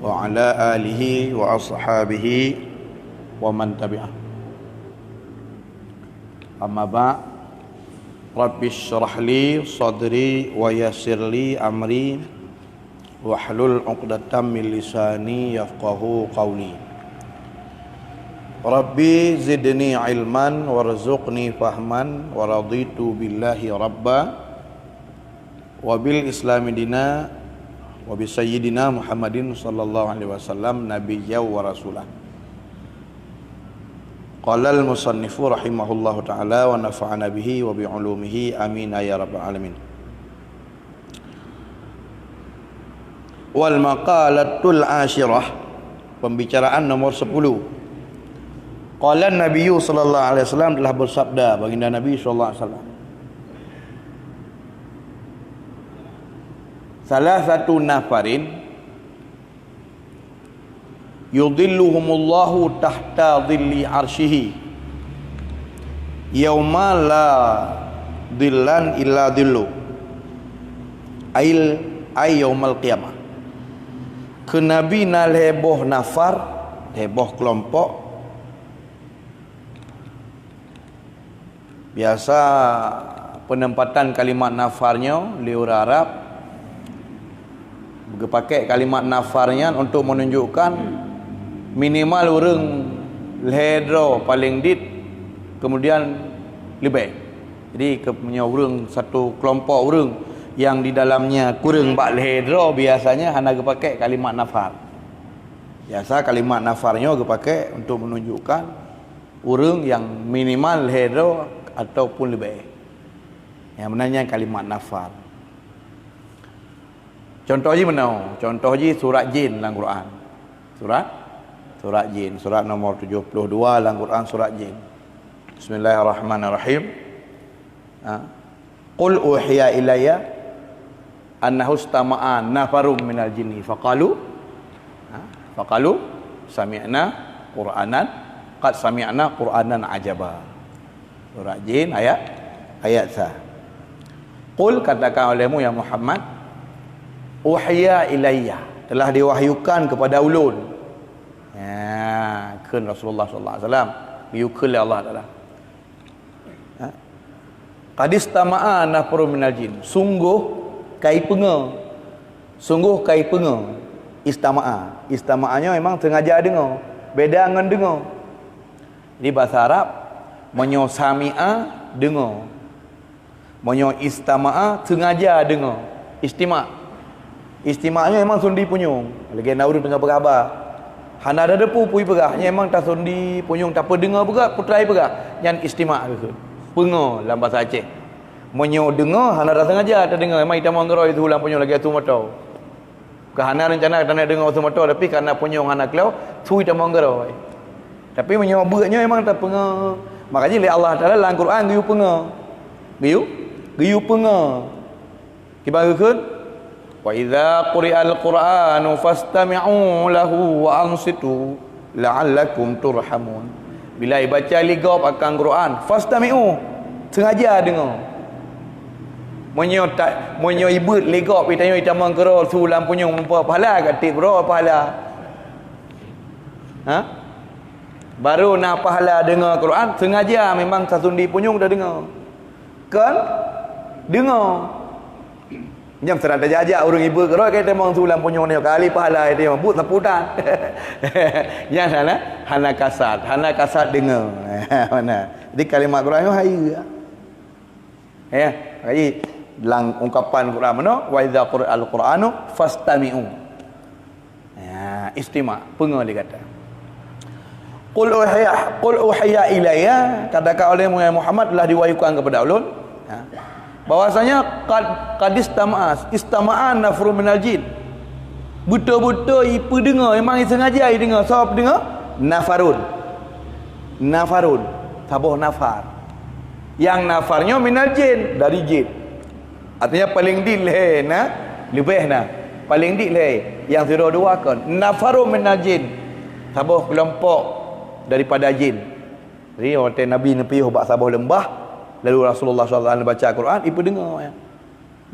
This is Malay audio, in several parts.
wa ala alihi wa ashabihi wa man tabi'ah. Amma ba' Rabbi syrah li sadri wa yassir li amri wahlul 'uqdatam min lisani yafqahu qawli. Rabbi zidni ilman warzuqni fahman wa raditu billahi rabba wa bil islami dina wa bi sayyidina Muhammadin sallallahu alaihi wasallam nabiyya wa rasulah. Qala al-musannifu rahimahullahu ta'ala wa nafa'ana bihi wa bi ulumihi amin ya rabbal alamin. Wal maqalatul ashirah, pembicaraan nomor 10. Qala Nabi sallallahu alaihi wasallam, telah bersabda baginda Nabi sallallahu alaihi wasallam, salah satu nafarin yudhilluhumullahu tahta dhilli arsyihi yauma la dhillan illa dhillu ay yaumal qiyamah. Kenabi na leboh nafar, leboh kelompok. Biasa penempatan kalimat nafarnya liur Arab, pakai kalimat nafarnya untuk menunjukkan minimal orang lehedro paling dit, kemudian lebih. Jadi punya orang satu kelompok orang yang di dalamnya kurang bak lehedro, biasanya hanya pakai kalimat nafar. Biasa kalimat nafarnya pakai untuk menunjukkan orang yang minimal lehedro ataupun lebih. Yang menanya kalimat nafar. Contoh je mana? Contoh je surat jin dalam Quran. Surat jin, surat nomor 72 dalam Quran, surat jin. Bismillahirrahmanirrahim. Qul uhiya ilayya annahu istama'a nafarum minal jinni faqalu sami'na qur'anan qad sami'na qur'anan ajaba. Surat jin ayat sah. Qul, katakan olehmu ya Muhammad, uhiya ilayya, telah diwahyukan kepada ulun. Ya, kan Rasulullah sallallahu alaihi wasallam diukur oleh Allah Taala. Qad istama'a nafarun minal jin, sungguh kai penga istama'a. Istama'anya memang sengaja dengar, beda dengan dengar. Di bahasa Arab monyo sami'a dengar, monyo istama'a sengaja dengar. Istima'nya memang sundi punyung. Lagi nak urut dengan berkhabar. Hana ada depu pui pegah. Memang tak sundi punyung, tak apa dengar pegah, putrai pegah. Yang istima' ke. Penga dalam bahasa Aceh. Monyo dengar, hana dah sengaja tak dengar. Memang hitam anggerau itu ulang punyung lagi atu matau. Hana rencana tak nak dengar atu matau, tapi kerana punyung hana kelau, tu hitam anggerau. Tapi monyo beratnya memang tak penga. Makanya oleh Allah Taala dalam Quran giu penga. Giu penga. Kibarakeun wa idza quri'al qur'anu fastami'u lahu wa ansitu la'allakum turhamun. Bila baca ligop akan Quran, fastami'u, sengaja dengar. Monyo ibut ligop ditanya itamang kero sulam punyung mempa pahala katik bro pahala. Baru nak pahala dengar Quran, sengaja memang sasundi punyung dah dengar. Kan? Dengar. Jam serata jajak orang ibu keroi kata memang sulam punyung ni kali pahala dia but seputan. Yang sana hana kasat dengar. Mana. Jadi kalimat Quran tu hayu. Ya, jadi dalam ungkapan Quran mana wa idza qur'al qur'anu fastami'u. Ya, istima', penga dia kata. Qul uhiya ilayya, katakan oleh Muhammad telah diwahyukan kepada ulun. Bahwasanya qad istama'a nafrun minal jin, betul-betul ipu dengar, memang sengaja dengar. Siapa dengar? Nafarun, sabuh nafar. Yang nafarnya minal jin, dari jin. Artinya paling dileh lebih paling dileh yang dua kan nafarun minal jin, sabuh kelompok daripada jin. Jadi waktu Nabi nepi bak sabuh lembah, lalu Rasulullah SAW baca Al-Quran, ibu dengar ya.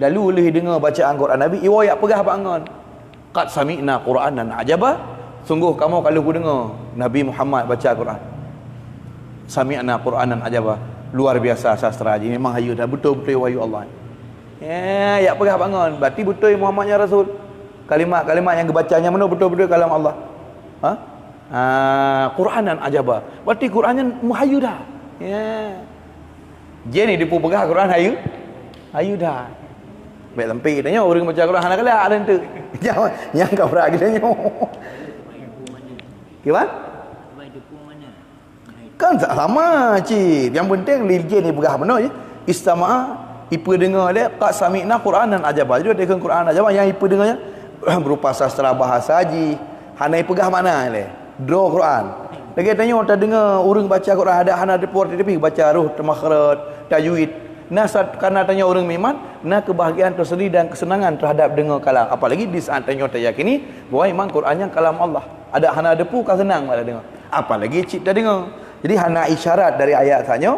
Lalu boleh dengar bacaan Quran Nabi, iwayak pegah bangun. qad sami'na Qur'anan ajaba, sungguh kamu kalau ku dengar Nabi Muhammad baca Quran, sami'na Qur'anan ajaba, luar biasa sastra je, memang hayu dah betul-betul wahyu Allah. Ya pegah bangun, berarti betul Muhammadnya Rasul. Kalimat-kalimat yang dibacanya mana betul-betul kalam Allah. Qur'anan ajaba, berarti Qurannya hayu dah. Ya. Je ni dia pun pegah Quran hayu dah. Baik lempi tanya orang baca Quran nak kalah ada tu. Jangan yang kau berak dia nyo. Gimana? Kan tak sama cik. Yang penting religion ni pegah benar je. Istama'a ipa dengar dia qad sami'na Qur'anan ajaba. Jadi dia Quran ajaba yang ipa dengarnya berupa sastra bahasa haji. Hana pegah mana le? Draw Quran. Lagi tanya tak dengar orang baca Quran ada hana depor tapi baca ruh makhraj tajwid. Karena tanya orang iman, kebahagiaan tersendiri dan kesenangan terhadap dengar kalam. Apalagi di saat tanya tak yakini bahawa iman Qurannya kalam Allah. Ada hana depu kan senang pada dengar. Apalagi cik tak dengar. Jadi hana isyarat dari ayat tanya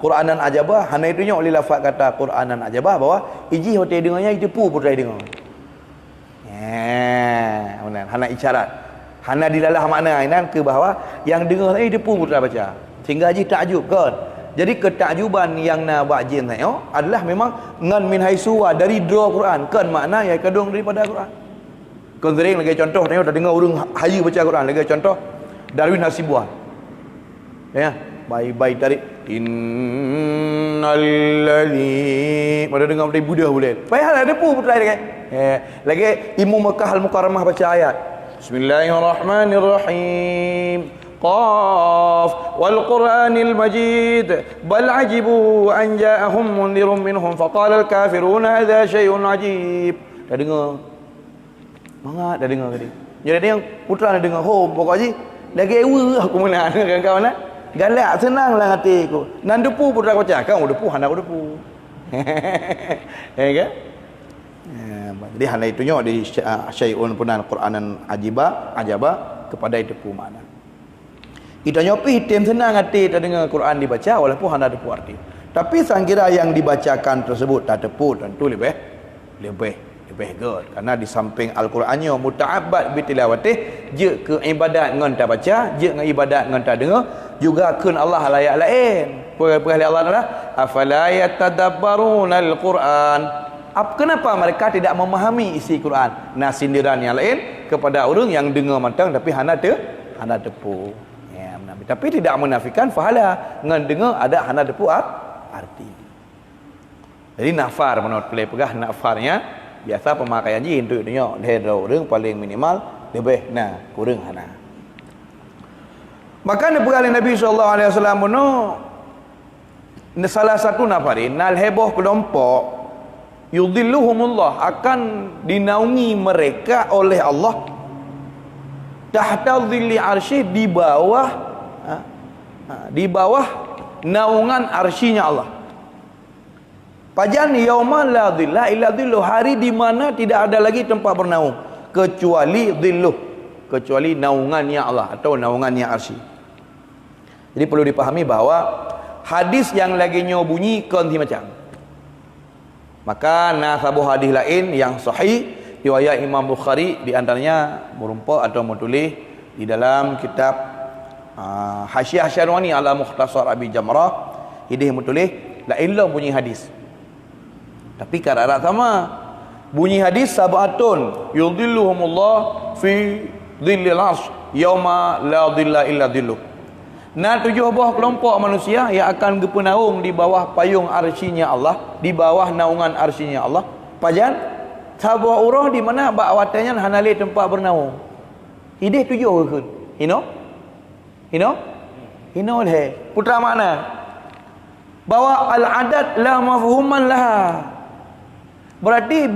Quranan ajabah, hana itu oleh lafaz kata Quranan ajabah bahawa iji hotel dengarnya depu pun dengar. Benar. Hana isyarat. Hana dilalah makna inan ke bahawa yang dengar tadi depu pun baca. Sehingga haji takjub kan. Jadi ketakjuban yang nak buat jin tengok adalah memang ngan min haisuwa dari draw Quran kan makna yang kandung daripada Quran. Kan sering lagi contoh tengok dah dengar orang hayu baca Quran lagi contoh Darwin Hasibuan. Ya, baik-baik tarik innal ladzi pada dengar dari Buddha boleh. Payah ada pun putra dia. Lagi Imam Makkah Al-Mukarramah baca ayat Bismillahirrahmanirrahim. Qaf wal Qur'anil Majid bal ajibu an ja'ahum mundirun minhum faqala al kafiruna hadha syai'un ajib. Dah dengar? Bangat dah dengar tadi. Jadi ada yang putra dah dengar home pokok haji. Lagi ewa aku mana dengan kawan nak. Galak senanglah hati aku. Nan depu putra baca kan depu hana aku depu. Kan? Jadi hal itu nyok di syai'un punan Qur'anan ajaba kepada itu pu makna. Kita nyopi hitam senang hati tak dengar Quran dibaca walaupun hana depu arti. Tapi sangkira yang dibacakan tersebut tak tepu tentu lebih good. Karena di samping Al-Qurannya muta'abbad bi tilawatih, je ke ibadat ngan tak baca, je ngan ibadat ngan tak dengar, juga kun Allah layak lain. Perkara Allah adalah afala yatadabbarunal Quran. Kenapa mereka tidak memahami isi Quran? Nah, sindiran yang lain kepada orang yang dengar matang tapi hana tepu. Ya, tapi tidak menafikan pahala ngan dengar ada hana tepu arti. Jadi nafar menurut pelai pegah nafarnya biasa pemakaian jin tu tengok dia orang paling minimal lebih kurang hana. Maka dipegang Nabi SAW itu salah satu nafarin nal heboh kelompok yudhilluhumullah akan dinaungi mereka oleh Allah tahta dhilli arsy di bawah naungan arsy-Nya Allah. Pajan yauma la dhilla illa dhillu, hari di mana tidak ada lagi tempat bernaung kecuali dhilluh, kecuali naungannya Allah atau naungannya arsy. Jadi perlu dipahami bahawa hadis yang lagi nyo bunyi konti macam. Maka sabuh hadis lain yang sahih riwayat Imam Bukhari di antaranya merumpa atau menulis di dalam kitab Hasyiah Syarwani ala Mukhtasar Abi Jamrah, idih menulis la illa bunyi hadis. Tapi kadang sama bunyi hadis sabatun yudhilluhumullah fi dhillil arsy yauma la dhilla illa dhilluh. 7 buah kelompok manusia yang akan bernaung di bawah payung arsy-Nya Allah, di bawah naungan arsy-Nya Allah. Pajan sabuah urah di mana bak watanya hanali tempat bernaung. Idih 7 ke? Hino le. Putra makna bahwa al-adad la mafhuman laha. Berarti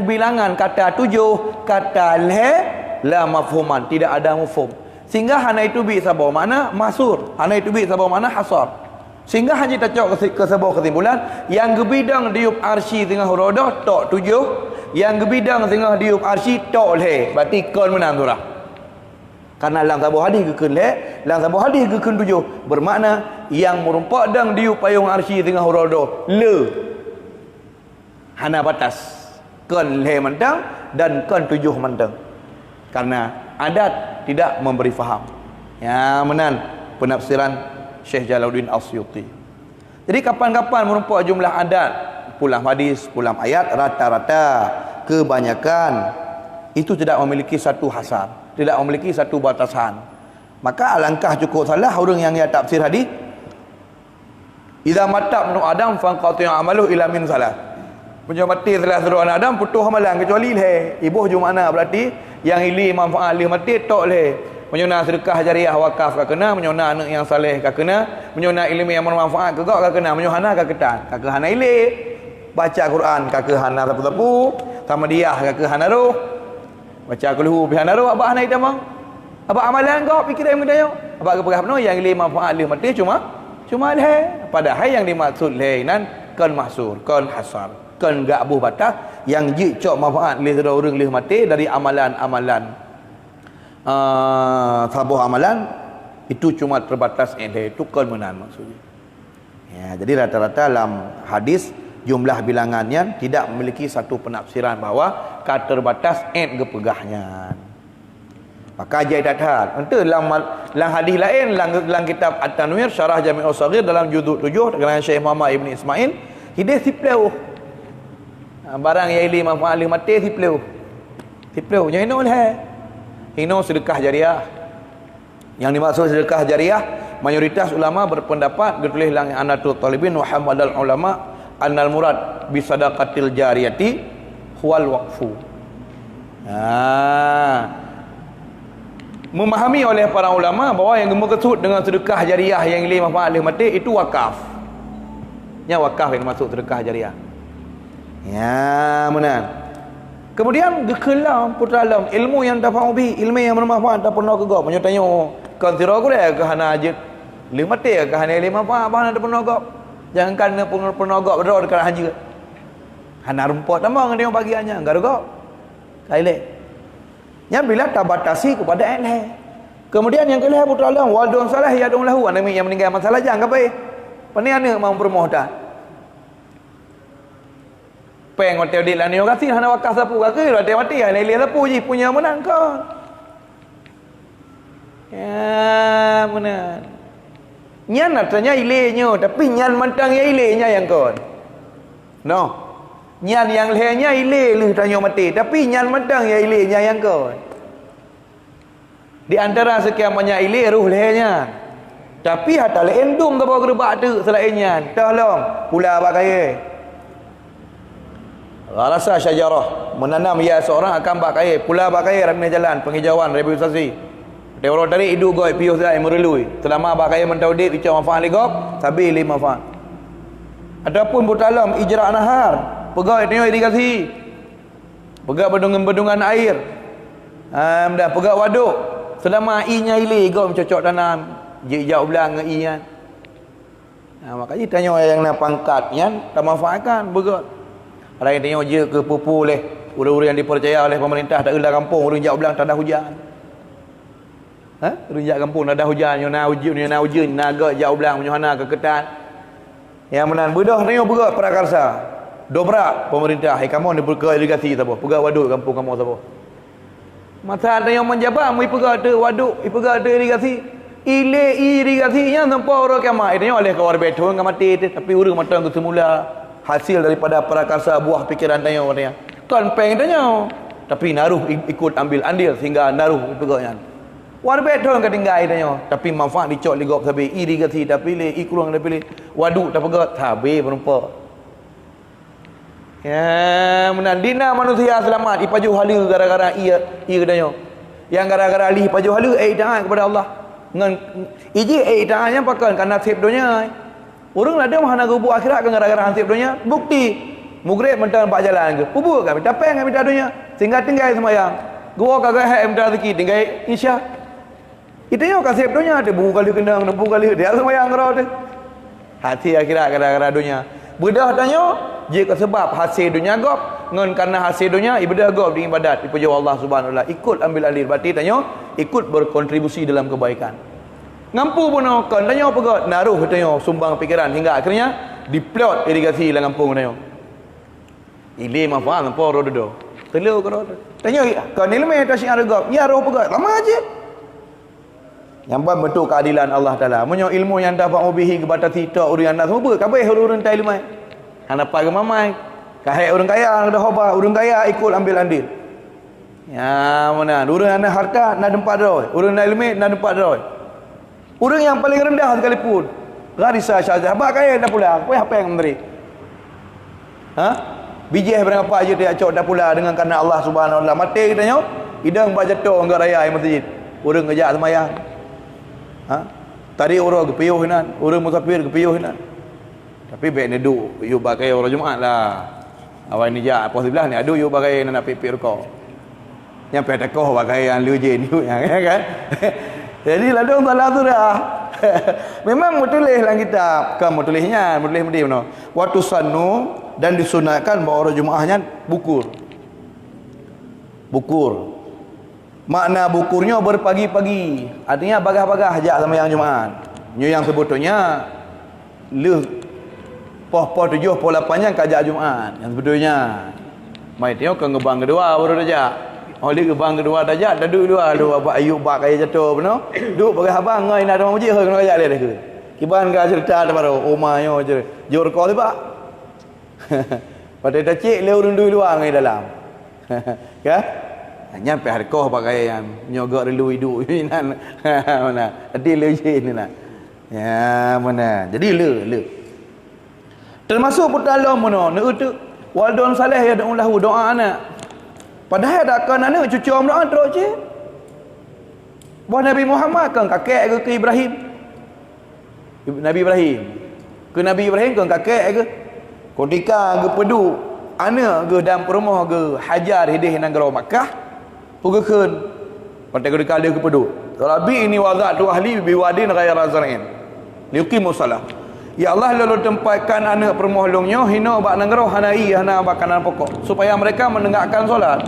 bilangan kata 7, kata la mafhuman, tidak ada mafhum. Sehingga hana itu bi sabaw makna masur, hana itu bi sabaw makna hasar. Sehingga hanya tacok ke sebuah kesimpulan yang gebidang diup arsy tengah rodah tok 7, yang gebidang tengah diup arsy tok le. Berarti kon menang tu lah. Karena lang sabuh hadis gekun le, lang sabuh hadis gekun 7, bermakna yang merumpak dang diup payung arsy tengah rodah le. Hana batas. Kan leh mentang dan kan tujuh mentang. Karena adat tidak memberi faham. Ya, menan penafsiran Syekh Jalaluddin Asyuti. Jadi kapan-kapan merupakan jumlah adat, pulang hadis, pulang ayat, rata-rata kebanyakan itu tidak memiliki satu hasar, tidak memiliki satu batasan. Maka alangkah cukup salah orang yang tafsir hadis, idza mata ibnu adam fanqati'a amaluhu ila min salah. Punya mati salah seorang anak Adam putus amalan kecuali leh. Ibuh ju mana berarti yang ili manfaat leh mati tok leh. Menyona sedekah jariah wakaf ka kena, menyona anak yang saleh ka kena, menyona ilmu yang bermanfaat ke ka kena, menyona ka ketan. Ka hana ili baca Quran ka hana tapu-tapu, sama dia ka hana roh. Baca kulhu bi hana roh abah hana itamang. Abah amalan kau fikir yang mudah yo. Abah ke perah penuh yang ili manfaat leh mati cuma leh. Padahal yang dimaksud leh nan kan mahsur, kan hasar. Kan gak abuh batas yang jik cok manfaat leh orang leh mati dari amalan-amalan sabuh amalan itu cuma terbatas itu kan menan maksudnya. Ya, jadi rata-rata dalam hadis jumlah bilangannya tidak memiliki satu penafsiran bahawa terbatas gepegahnya. Maka jai datar. Entah dalam hadis lain dalam kitab At-Tanwir Syarah Jami'ul Saghir dalam juzuk 7 dengan Syekh Muhammad Ibn Ismail hidayah sipleu. Barang yang ili manfaat li mati sipleu. Sipleu yang ini oleh ini sedekah jariah. Yang dimaksud sedekah jariah, mayoritas ulama berpendapat ditulis dalam Anatul Talibin wa hamadal ulama annal murad bi sadaqatil jariyati huwal waqfu. Memahami oleh para ulama bahawa yang dimaksud dengan sedekah jariah yang ili manfaat li mati itu wakaf. Yang wakaf yang dimaksud sedekah jariah. Ya, benar. Kemudian kekelam putra alam ilmu yang dapat ubi, ilmu yang bermanfaat tak pernah kegop. Menyo tanya kan tira aku dah ke hana aje. Lima mati ke hana lima manfaat bah ada pernah kegop. Jangan kan pernah kegop berdoa dekat haji. Hana rumput tambang dia bagiannya, enggak kegop. Kaile. Yang bila tak batasi kepada Allah. Kemudian yang kelih putra alam waldun salah ya dong lahu yang meninggal masalah jangan baik. Peniana mau bermohdan. Peng hotel di lani orang kasih hana wakaf sapu ke hotel mati lele sapu je punya menang kau. Ya menang. Nyan natanya ilenya tapi nyan mantang ya ilenya yang kau. No. Nyan yang lehnya ile lu tanya mati tapi nyan mantang ya ilenya yang kau. Di antara sekian banyak ile ruh lehnya. Tapi hatta le endum ke bawah gerbak tu selainnya. Tolong pula bagai rasa syajarah menanam ia seorang akan bakai pula bakai ramai jalan penghijauan rehabilitasi teori dari hidup goi pius dah merelui selama bakai mentaudik bicara manfaat ligop sabi lima manfaat adapun butalam ijra' nahar pegawai tengok irigasi pegawai bendungan air dah pegawai waduk selama i-nya ile gom cocok tanam jauh belang dengan i-nya makanya tanya yang nak pangkatnya tak manfaatkan pegawai. Orang yang tengok je ke pupu oleh urang-urang yang dipercaya oleh pemerintah tak gelar kampung, urang jauh bilang tak ada hujan. Urang jauh kampung tak ada hujan, nyona hujan, naga jauh bilang menyohana ke ketan. Yang menan bedah tengok berat prakarsa. Dobrak pemerintah, kamu ni pergi irigasi siapa? Pergi waduk kampung kamu siapa? Masa tengok menjabat, mu pergi ke waduk, pergi ke irigasi. Ile irigasinya nampak orang kiamat. Tengok oleh kawar betul enggak mati tapi urang matang ke semula. Hasil daripada prakarsa buah pikiran tanya orang kan peng tanya tapi naruh ikut ambil andil sehingga naruh pegawaian warbe dong ketinggai tanya tapi manfaat dicok ligop sabi irigasi tak pilih ikurang tak pilih waduk tak pegat sabi berumpa ya menandina manusia selamat ipaju hala gara-gara ia tanya yang gara-gara alih ipaju hala taat kepada Allah ngan iji taatnya pakai karena nasib dunia. Orang ada mana gubu akhirat kan gara-gara hansip dunia. Bukti mugrib mentang pak jalan ke. Pubu kami tapeng kami minta dunia. Sehingga tinggal semayang. Gua kagak hai minta rezeki tinggal isya. Itu yang kasih dunia ada buku kali kendang, buku kali dia semayang kau tu. Hati akhirat gara-gara dunia. Bedah tanya jika sebab hasil dunia gop ngan karena hasil dunia ibadah gop di ibadat dipuja Allah Subhanahu wa taala ikut ambil alih berarti tanya ikut berkontribusi dalam kebaikan. Ngampu pun kan tanya apa gak naruh tanya sumbang pikiran hingga akhirnya diplot irigasi dalam kampung tanya. Ile mah faham apa rodo do. Telur kau rodo. Tanya kau ni lemah tak syiar gap. Ya roh pegat. Lama aja. Yang betul keadilan Allah Taala. Munyo ilmu yang dapat ubihi kebatasi tak urang nak semua. Kabeh urang tai lemah. Hang dapat ke mamai. Kahai orang kaya dah hoba, orang kaya ikut ambil andil. Ya mana? Urang nak harta nak dempat roy. Urang nak ilmu nak dempat roy. Urang yang paling rendah sekalipun. Garisa syazah. Abang kaya dah pula. Apa yang memberi? Ha? Biji berapa aja dia cok dah pula dengan kerana Allah Subhanahu Wa Taala. Mati kita nyo, hidang ba jatuh enggak raya di masjid. Urang ngejak semayang. Ha? Tadi orang ke piyuh hinan, orang musafir ke piyuh hinan. Tapi baik ni duk, you pakai orang Jumaat lah. Awak ni jak apa sebelah ni, aduh you pakai nak pipir kau. Yang pedakoh pakai yang lujin you kan. Jadi lalu salah tu dah. Memang mutulis dalam kitab. Kan mutulisnya, mutulis mesti benar. Waktu sanu dan disunatkan bahawa orang Jumaahnya bukur. Bukur. Makna bukurnya berpagi-pagi. Artinya bagah-bagah ajak sama yang Jumaat. Nyo yang sebetulnya le poh-poh 7 poh 8 yang kajak Jumaat. Yang sebetulnya mai tengok ke gebang kedua baru ajak. Oleh gebang kedua dah jak dah duduk dua abang Ayub bak kaya jatuh beno. Duduk bagi abang ngai nak orang masjid kena ajak dia ke. Kiban ka cerita dah baru omahnya je. Jor kau tu pak. Pada dah cik le urang dulu ngai dalam. Kan? Nyampe harkoh pakai yang nyogok dulu hidup ni nan. Mana? Adil le je ni nak. Ya mana? Jadi le. Termasuk putalah mana? Nak tu waldon saleh ya lahu doa anak. Padahal tak kan anak cucu doa terus je. Buah Nabi Muhammad kan kakek ke Ibrahim. Nabi Ibrahim. Ke Nabi Ibrahim kan kakek ke. Ketika ke pedu anak ke dalam rumah ke Hajar hidih negara Makkah. Pugakeun. Pada ketika dia ke pedu. Rabbi ini wada'tu ahli biwadin ghaira zar'in. Liuqimus salah. Ya Allah lalu tempatkan anak permohlongnya hina bak negara hanai hana bakanan pokok supaya mereka menegakkan solat.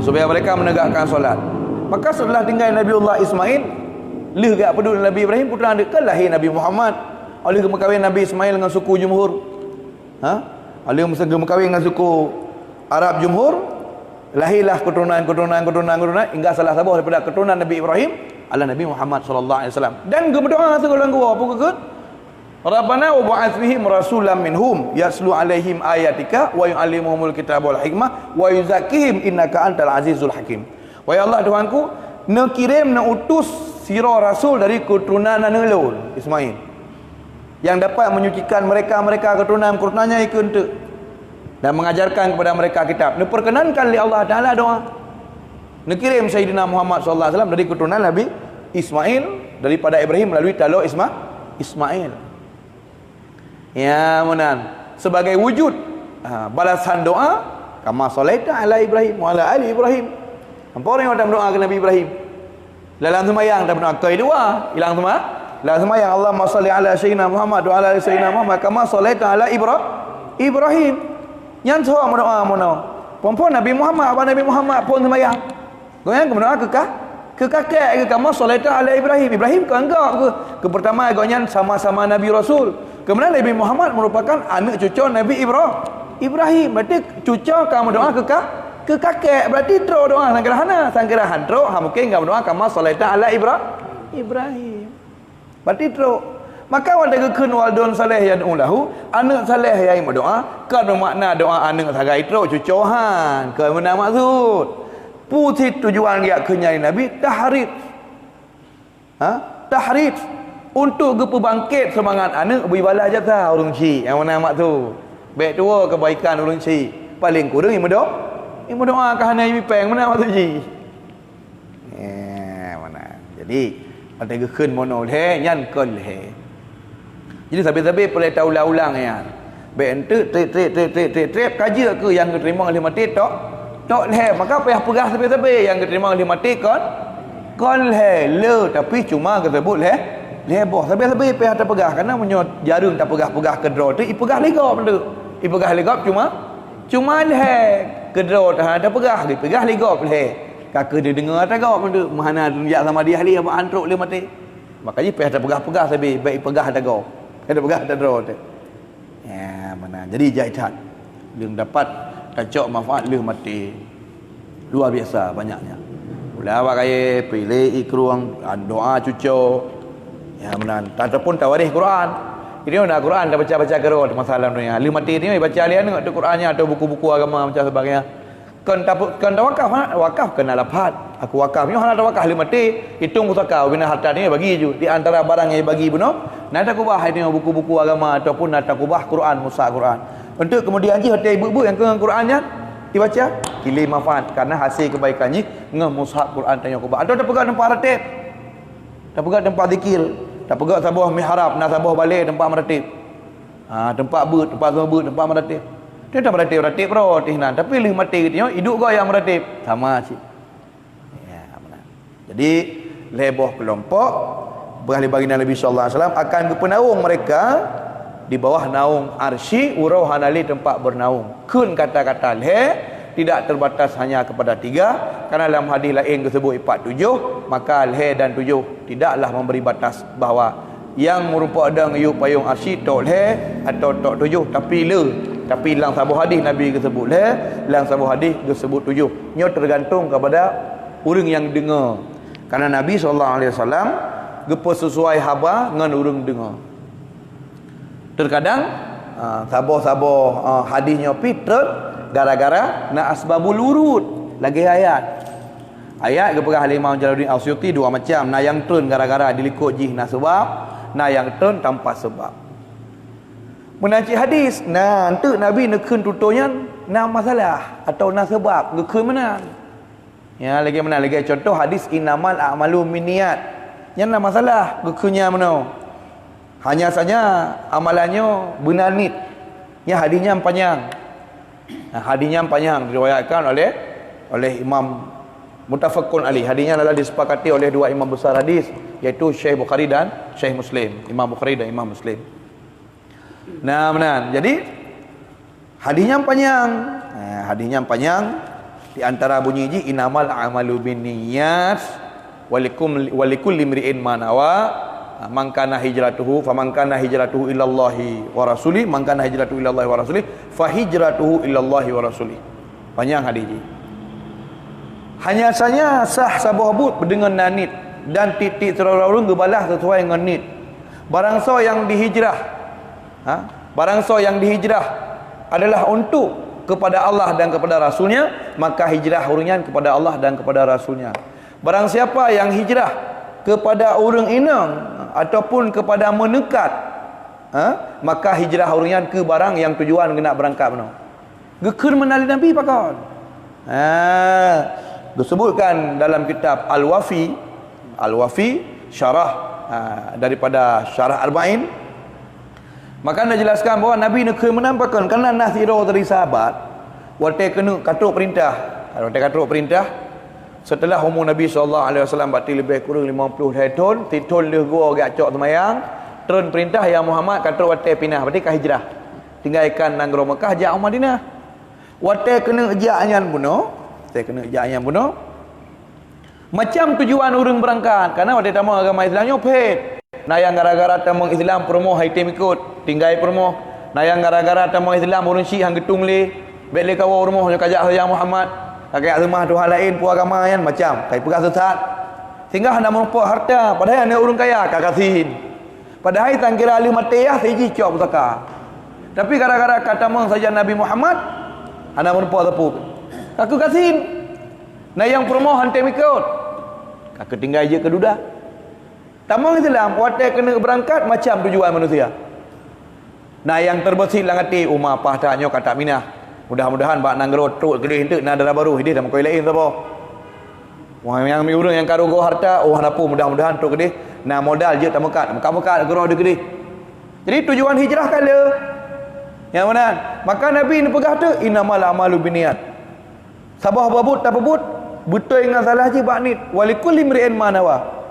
Supaya mereka menegakkan solat. Maka setelah tinggal Nabiullah Ismail, leh gak peduli Nabi Ibrahim putra dia kan lahir Nabi Muhammad. Oleh kemekawin Nabi Ismail dengan suku Jumhur. Ha? Oleh kemekawin dengan suku Arab Jumhur, lahirlah keturunan hingga salah satu daripada keturunan Nabi Ibrahim adalah Nabi Muhammad sallallahu alaihi wasallam. Dan berdoa segala gua apa ke? Rabbana wa ba'ath fihim rasulan minhum yaslu alaihim ayatika wa yu'allimuhumul kitaba wal hikmah wa yuzakkihim innaka antal azizul hakim. Wahai Allah Tuhanku, nak kirim nak utus sira rasul dari keturunan Nabi Ismail yang dapat menyucikan mereka keturunannya ikut dan mengajarkan kepada mereka kitab. Diperkenankan oleh Allah Taala doa. Dikirim Sayyidina Muhammad sallallahu alaihi wasallam dari keturunan Nabi Ismail daripada Ibrahim melalui talo Ismail. Ya munan sebagai wujud balasan doa kama salaita ala Ibrahim wa ala ali Ibrahim. Hampa orang yang doa ke Nabi Ibrahim. Dalam sembahyang tak berdoa kai dua, hilang semua. Dalam sembahyang Allahumma shalli ala sayyidina Muhammad wa ala ali sayyidina Muhammad kama salaita ala Ibrahim. Yang seorang berdoa mono. Puan Nabi Muhammad, abang Nabi Muhammad pun sembahyang. Goyang ke berdoa ke kakek ke kamu salata ala Ibrahim. Ibrahim ke enggak ke pertama goyang sama-sama Nabi Rasul. Kemudian Nabi Muhammad merupakan anak cucu Nabi Ibrahim. Berarti cucu kamu doa ke kakek. Berarti terus doa sangkirahan terus mungkin enggak berdoa kamu salata ala Ibrahim. Berarti terus maka wanda keun waldon saleh yad'u lahu anak saleh yang berdoa kan makna doa anak sagai terus cucuhan ke mana maksud putih tujuan dia kenyai Nabi tahrid. Tahrid untuk bangkit semangat anak beribadah jasa orang cik yang mana mak tu baik tua kebaikan orang cik paling kurang yang berdoa ke hana yang peng mana mak tu cik mana jadi ada keun mono le nyan kol he. Jadi sampai-sampai perlu tahu ulang ya. Baik trip kaji ke yang diterima oleh mati tok le maka payah pegah sampai-sampai yang diterima oleh mati kon le tapi cuma tersebut le boh sampai-sampai payah terpegah kerana menyot jarum tak pegah-pegah ke draw tu ipegah legap tu. Ipegah legap cuma le ke draw tak pegah dipegah legap le. Kakak dia dengar tak gap tu mana tunjuk sama dia ahli apa antruk le mati. Makanya payah terpegah-pegah sampai baik pegah tak gap. Ada pegah tak draw tu. Ya mana Jadi jihad yang dapat kacau manfaat leh mati luar biasa banyaknya. Ulah awak kaya pilih ikruang doa cucu ya menan ataupun tawarikh Quran. Ini nak Quran dah baca-baca kerot masalah dunia. Leh mati ni baca alian tengok tu Qurannya atau buku-buku agama macam sebagainya. Kan wakaf kena lapat. Aku wakaf ni hana ada wakaf leh mati hitung pusaka bina harta ni bagi je di antara barang yang bagi beno. Nak tak kubah ni buku-buku agama ataupun nak tak kubah Quran musa Quran. Untuk kemudian je hotel ibu-ibu yang ke Qurannya dibaca pilih manfaat karena hasil kebaikannya ngah mushaf Quran tanya kubah. Atau dah pegang tempat ratib. Dah pegang tempat zikir, dah pegang sabah mihrab, nak sabah balik tempat meratib. Tempat tempat meratib. Dia dah meratib rotih nan tapi leh mati tengok hidup kau yang meratib sama cik. Ya benar. Jadi leboh kelompok berahli baginda Nabi sallallahu alaihi wasallam akan berpenaung mereka di bawah naung arsy urau hanali tempat bernaung. Kun kata-kata tidak terbatas hanya kepada 3 karena dalam hadis lain disebut 47 maka dan 7 tidaklah memberi batas bahawa yang merupakan dang yu payung arsy tok atau tok 7 tapi lang sabuh hadis Nabi disebut lang sabuh hadis disebut 7 nyo tergantung kepada orang yang dengar karena Nabi sallallahu alaihi wasallam gepo sesuai haba ngan urang dengar. Terkadang sabah hadisnya pitret gara-gara nak asbabul wurud lagi ayat kepada Imam Jalaluddin Al-Suyuti dua macam. Nah yang turun gara-gara dilikut jih na sebab, nah yang turun tanpa sebab. Menaci hadis, nah entuk Nabi nekun tutunya na masalah atau na sebab gekun mana. Ya lagi mana lagi contoh hadis innamal a'malu binniyat. Yang na masalah gekunnya mana? Hanya saja amalannya benar nit. Ya hadisnya panjang. Hadisnya panjang diriwayatkan oleh Imam Muttafaqun alaih. Hadisnya adalah disepakati oleh dua imam besar hadis iaitu Syekh Bukhari dan Syekh Muslim. Imam Bukhari dan Imam Muslim. Nah, benar. Jadi hadisnya panjang. Hadisnya panjang di antara bunyi ji innamal a'malu binniyat walikulli imri'in ma nawa. Man kana hijratuhu faman kana hijratuhu ilallahi wa rasuli man kana hijratuhu ilallahi wa rasuli fa hijratuhu ilallahi wa rasuli. Panjang hadis ini. Hanya saja sah sabuh but dengan nanit dan titik terurung gebalah sesuai dengan nit. Barang so yang dihijrah barang so yang dihijrah adalah untuk kepada Allah dan kepada Rasulnya, maka hijrah urunyan kepada Allah dan kepada Rasulnya. Barang siapa yang hijrah kepada orang inang ataupun kepada menekat, maka hijrah urunyan ke barang yang tujuan kena berangkat benar. Gekun menali Nabi pakon. Disebutkan dalam kitab Al-Wafi syarah daripada syarah Arba'in. Maka anda jelaskan bahawa Nabi nak menampakkan kerana nasiro dari sahabat waktu kena katuk perintah. Waktu katuk perintah setelah umur Nabi SAW berarti lebih kurang 50 tahun, titun dia gua agak cok semayang, turun perintah ya Muhammad katuk waktu pindah, berarti kah hijrah. Tinggalkan Nanggro Mekah jak Madinah. Waktu kena ejaknya bunuh. Macam tujuan orang berangkat karena waktu tamu agama Islamnya pet. Nah yang gara-gara tamu Islam promo haitem ikut, tinggal promo. Nah yang gara-gara tamu Islam orang Syiah hang getung le, bele kawa rumah kajak saya Muhammad. Kakek rumah Tuhan lain pu agama yang macam kai pegang sesat. Sehingga hendak menumpuk harta padahal anda orang kaya kakasihin. Padahal tang kira ali mateyah seji cok pusaka. Tapi gara-gara kata mong saja Nabi Muhammad anda menumpuk tepu. Kakek kasihin. Nah yang promo hantem ikut. Kakek tinggal je ke duda. Tamang Islam waktu kena berangkat macam tujuan manusia. Nah yang terbersih dalam hati umah pahtanya kata minah. Mudah-mudahan bak nanggro truk gede hendak nak darah baru hidup dalam koi lain siapa. Wah yang mi urang yang karugo harta oh hanapu mudah-mudahan truk gede. Nah modal je tak mekat gero de gede. Jadi tujuan hijrah kala. Yang mana? Maka Nabi ni pegah tu innamal a'malu binniyat. Sabah babut tak babut betul dengan salah je bak nit walikulli imri'in ma nawa.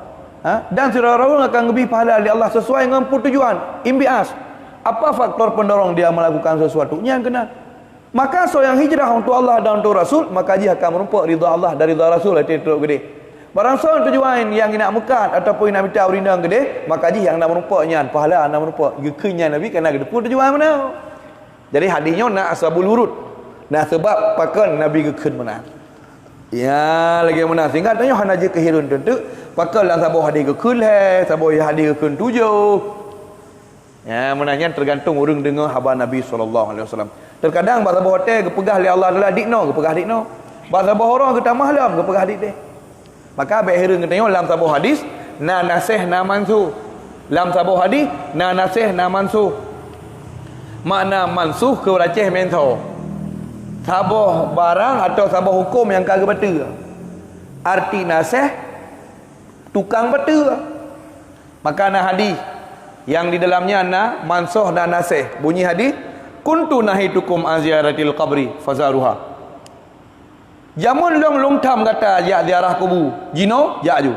Dan sirarun akan lebih pahala oleh Allah sesuai dengan tujuan imbias. Apa faktor pendorong dia melakukan sesuatu yang kena. Maka so yang hijrah untuk Allah dan untuk Rasul, maka dia akan menumpuk ridha Allah dan ridha Rasul itu teruk gede. Barang so tujuan yang nak mekat ataupun nak minta urindang gede, maka dia yang nak menumpuknya pahala nak menumpuk gekenya Nabi kena gede pun tujuan mana. Jadi hadisnya nak asbabul wurud. Nah sebab pakan Nabi gekun menang. Ya lagi menang. Sehingga tanya hana je kehirun tentu pakan lah sabah hadis gekun sabah hadis gekun 7. Ya menanya tergantung orang dengar habar Nabi SAW. Terkadang bahasa hotel gepegah oleh Allah adalah dikno, gepegah dikno. Bahasa orang ke tamah lam gepegah dik deh. Maka baik hirun tengok dalam sabah hadis na nasih na mansuh. Dalam sabah hadis na nasih na mansuh. Makna mansuh ke racih mentau. Sabah barang atau sabah hukum yang kagak betul. Arti nasih tukang betul. Maka na hadis yang di dalamnya na mansuh dan nasih. Bunyi hadis kuntu nahitukum an ziyaratil qabri fazaruha. Jamun long tham kata ya ziarah kubur. Jino ya ju.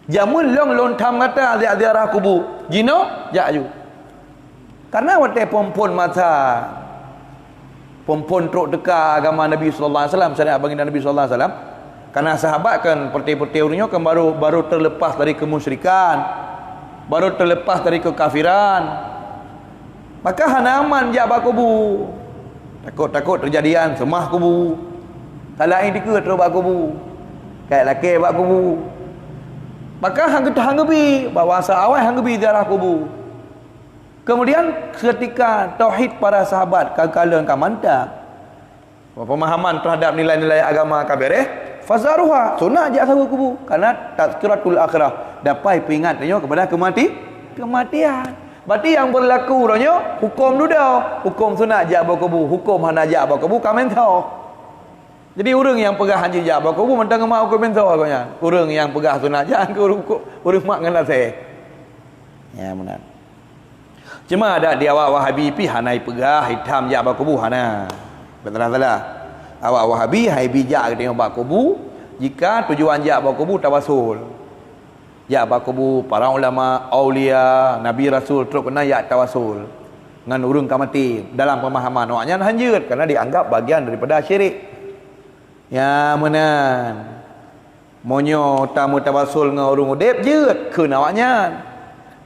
Jamun long tham kata ya ziarah kubur. Jino ya ju. Karena waktu pompon masa pompon truk dekat agama Nabi sallallahu alaihi wasallam, syariat baginda Nabi sallallahu alaihi wasallam. Karena sahabat kan perti-pertinya kan baru terlepas dari kemusyrikan, baru terlepas dari kekafiran. Maka hanaman jak bakubu. Takut terjadian semah kubu. Kalau ini dikut terus bakubu. Kayak laki bakubu. Maka hang gebi bawa asa awal hang gebi ziarah kubur. Kemudian ketika tauhid para sahabat kagak mantap. Pemahaman terhadap nilai-nilai agama kabireh fazaruha sunah jak sahabat kubur karena tazkiratul akhirah dapat peringatannya kepada kematian. Berarti yang berlaku ronyo hukum duda, hukum sunat jak bakubu, hukum hana jak bakubu kamen tahu. Jadi orang yang pegah haji jak bakubu mentang mak hukum men tahu agaknya. Orang yang pegah sunat jak ke orang mak ngana saya. Ya benar. Cuma ada di awak Wahabi pi hanai pegah hitam jak bakubu hana. Betul-betul. Awak Wahabi hai bijak tengok bakubu jika tujuan jak bakubu tawasul. Ya bakubu para ulama, aulia, nabi rasul terus kena ya tawasul dengan urung kamati dalam pemahaman awaknya hanjut karena dianggap bagian daripada syirik. Ya menan. Monyo tamu tawasul dengan urung udip jeut keun awaknya.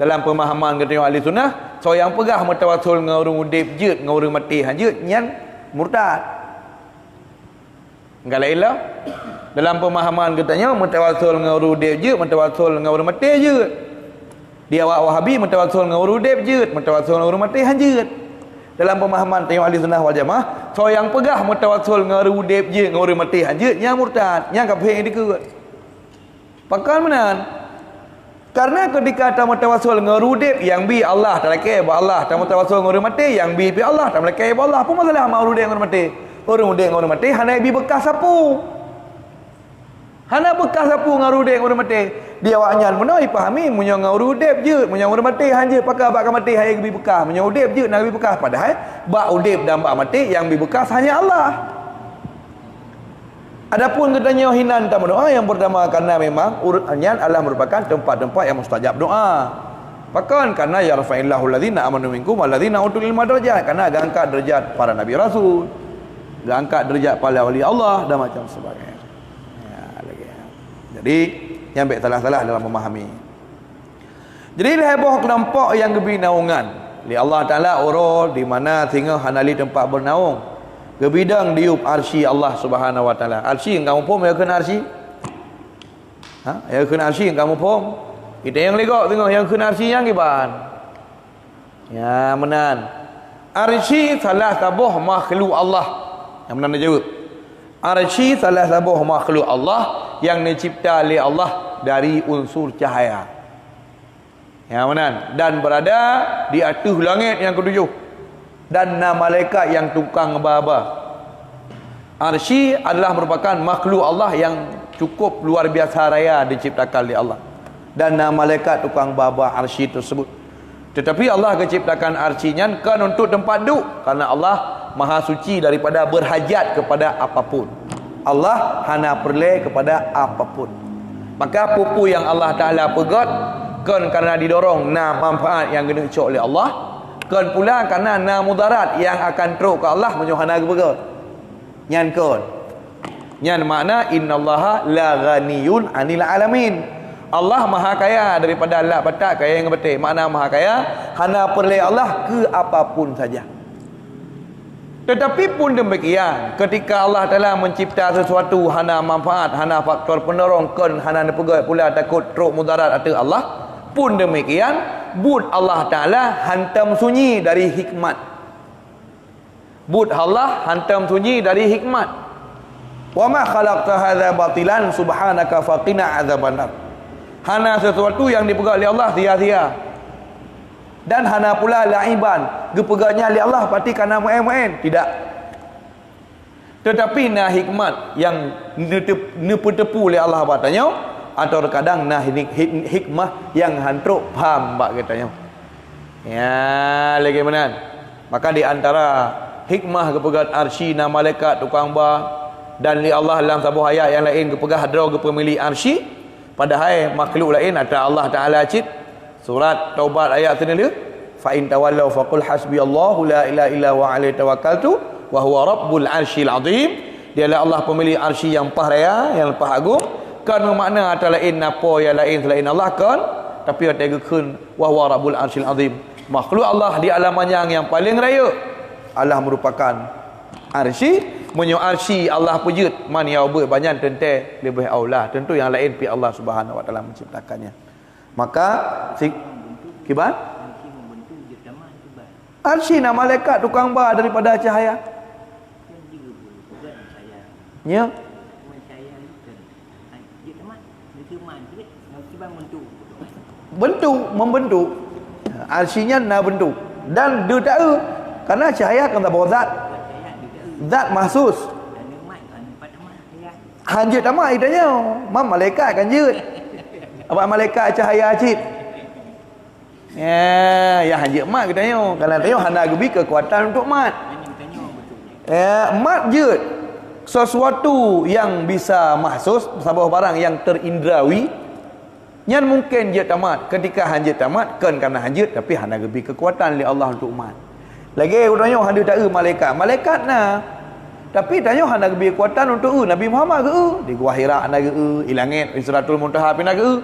Dalam pemahaman kita ahli sunnah, so yang pegah mutawasul dengan urung udip jeut dengan urung mati hanjut nyan murtad. Enggak lain lah. Dalam pemahaman katanya mutawasul dengan urudib je, mutawasul dengan urut mati je. Dia awak Wahabi mutawasul dengan urudib je, mutawasul dengan urut mati hanjut. Dalam pemahaman tengok ahli sunnah wal jamaah, so yang pegah mutawasul dengan urudib je, dengan urut mati hanjut, yang murtad, yang kafir dikut. Pakal menan. Karena ketika ta mutawasul dengan urudib yang bi Allah tak laki ba Allah, ta mutawasul dengan urut mati yang bi Allah tak laki ba Allah. Apa masalah sama urudib dengan urut mati? Urudib dengan urut mati hana bi bekas sapu. Hana bekas sapu ngarudek urut mati. Dia awaknya menoi pahami munyo ngarudep je, munyo urut mati hanje pakai bak mati hai bi bekas, munyo udep je nak bi bekas padahal bak udep dan bak mati yang bi bekas hanya Allah. Adapun katanya hinan tamu doa yang pertama karena memang urutnya adalah merupakan tempat-tempat yang mustajab doa. Pakan karena ya rafa'illahu allazina amanu minkum wallazina utul ilma darajat, karena agak angkat derajat para nabi rasul, agak angkat derajat para wali Allah dan macam sebagainya. Jadi yang baik salah-salah dalam memahami. Jadi heboh kelompok yang gebi naungan li Allah Taala oro di mana singa hanali tempat bernaung. Gebidang diup arsy Allah Subhanahu wa taala. Arsy kamu pom ya kena arsy? Ha? Ya kena arsy kamu pom. Kita yang legok tengok yang kena arsy yang giban. Ya menan. Arsy salah tabuh makhluk Allah. Yang menan jawab. Arsy salah sabuh makhluk Allah yang dicipta oleh Allah dari unsur cahaya. Ya benar. Dan berada di atas langit yang ketujuh. Dan nama malaikat yang tukang ngebaba. Arsy adalah merupakan makhluk Allah yang cukup luar biasa raya diciptakan oleh Allah. Dan nama malaikat tukang baba arsy tersebut. Tetapi Allah menciptakan arsy-nya kan untuk tempat duduk, karena Allah Maha suci daripada berhajat kepada apapun. Allah hanya perlu kepada apapun. Maka pupu yang Allah Ta'ala pegat kan karena didorong na manfaat yang kena cok oleh Allah, kan pula karena na mudarat yang akan teruk ke Allah menyuhana pegat. Nyan kan. Nyan makna innallaha la ghaniyun 'anil alamin. Allah maha kaya daripada Allah batak kaya yang betul. Makna maha kaya hana perle Allah ke apapun saja. Tetapi pun demikian, ketika Allah Ta'ala mencipta sesuatu hana manfaat, hana faktor penerong, kan hana pegai pula takut teruk mudarat atas Allah, pun demikian bud Allah Ta'ala hantam sunyi dari hikmat. Bud Allah hantam sunyi dari hikmat. Wa ma khalaqta hadza batilan subhanaka faqina adzabannar. Hana sesuatu yang dipegang oleh Allah sia-sia. Dan hana pula laiban, gepeganya oleh Allah pasti kerana main-main, tidak. Tetapi nah hikmat yang nepu-tepu oleh Allah katanya, atau terkadang nah hikmah yang hantruk faham bak katanya. Ya, lagi benar. Maka di antara hikmah kepegat arsy na malaikat tukang ba dan li Allah dalam sebuah ayat yang lain kepegah hadra kepemilik arsy padahal makhluk lain atau Allah Taala cit surat Taubat ayat 9, fa in tawallaw faqul hasbiyallahu la ilaha illa huwa alaihi tawakkaltu wa huwa rabbul arsyil azim. Dialah Allah pemilik arsy yang pah raya, yang pah agung. Kan makna atau lain apa yang lain selain Allah kan, tapi ada keun wa huwa rabbul arsyil azim. Makhluk Allah di alam yang paling raya. Allah merupakan arsy, menyo arsy Allah pujud man ya ber banyak tente lebih aula. Tentu yang lain pi Allah Subhanahu wa taala menciptakannya. Maka kibar arsy na malaikat tukang ba daripada cahaya. Ya. Bentuk membentuk. Arsy-nya na bentuk. Dan dia tahu karena cahaya akan tak bawa zat. Zat mahsus. Hanjut tamat itanya. Mam malaikat kan jut. Apa malaikat cahaya cit. Ya hanjut mat katanya. Kalau tanya hana gebi kekuatan untuk mat. Mat jut. Sesuatu yang bisa mahsus, sebuah barang yang terindrawi. Yang mungkin je tamat. Ketika hanjut tamat kan karena hanjut tapi hana gebi kekuatan oleh Allah untuk mat. Lagi tanya hana tak malaikat. Malaikat nah. Tapi tanya hana gebi kekuatan untuk Nabi Muhammad ke di gua Hira hana ke di langit Siratul Muntaha pina ke.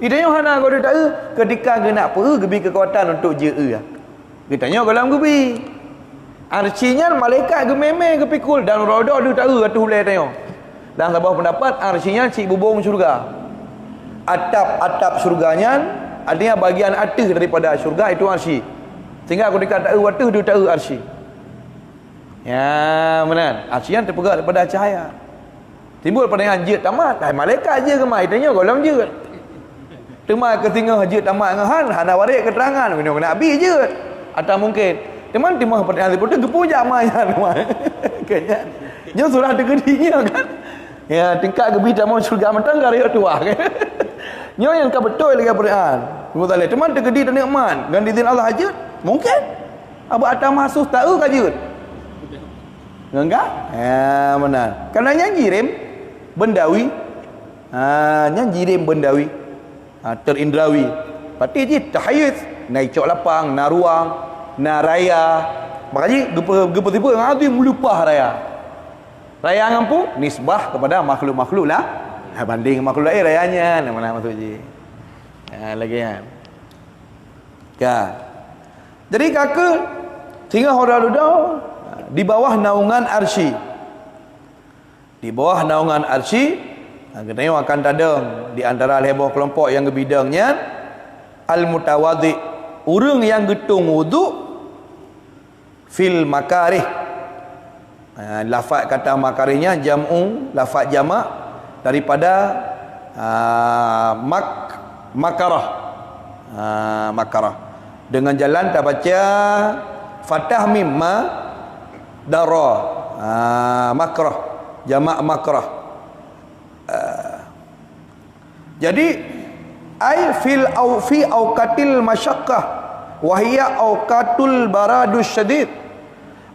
Idanya hana gua tak ketika genak pe gebi kekuatan untuk je Kita tanya dalam gebi. Arsy-nya malaikat ge meme ge pikul dan roda dia tak atuh boleh tanya. Dan sebuah pendapat arsy-nya cik bubung syurga. Atap syurganya artinya bagian atas daripada syurga itu arsy. Sehingga ketika tak atuh dia tak arsy. Ya, benar. Arsy-nya terpegang daripada cahaya. Timbul pertanyaan jut tamat. Malaikat je ke mai tanya golong jut. Tema ke tinggal jut tamat dengan hana waris keterangan kena nabi jut. Atau mungkin teman timah pertanyaan seperti itu puja maya teman. Kayaknya nyo surah tegedinya kan. Ya, tingkat gebi tamu surga mentang karya tua kan. Nyo yang ka betul lagi pertanyaan. Mutale teman tegedi dan nikmat. Dan izin Allah hajut mungkin. Aba atam mahsus tahu ka jut. Enggak? Ya, benar. Karena nyanyi rem bendawi. Nyanyi rem bendawi. Terindrawi. Berarti je tahayyuz, naik cok lapang, na ruang, na raya. Makanya gepa tiba ngadi melupah raya. Raya ngampu nisbah kepada makhluk-makhluk lah. Banding makhluk lain rayanya, mana maksud je. Lagi kan. Jadi kakak tinggal hora-hora di bawah naungan arsy. Di bawah naungan arsy, kita tengok akan tadang di antara lebah kelompok yang bidangnya al-mutawadhi, urang yang getung wuduk fil makarih. Lafaz kata makarihnya jam'u, lafaz jamak daripada makarah. Makarah. Dengan jalan tak baca fathah mim ma dara. Makrah, jamak makrah. Jadi ai fil au fi auqatil masyaqqah wa hiya auqatul baradus syadid.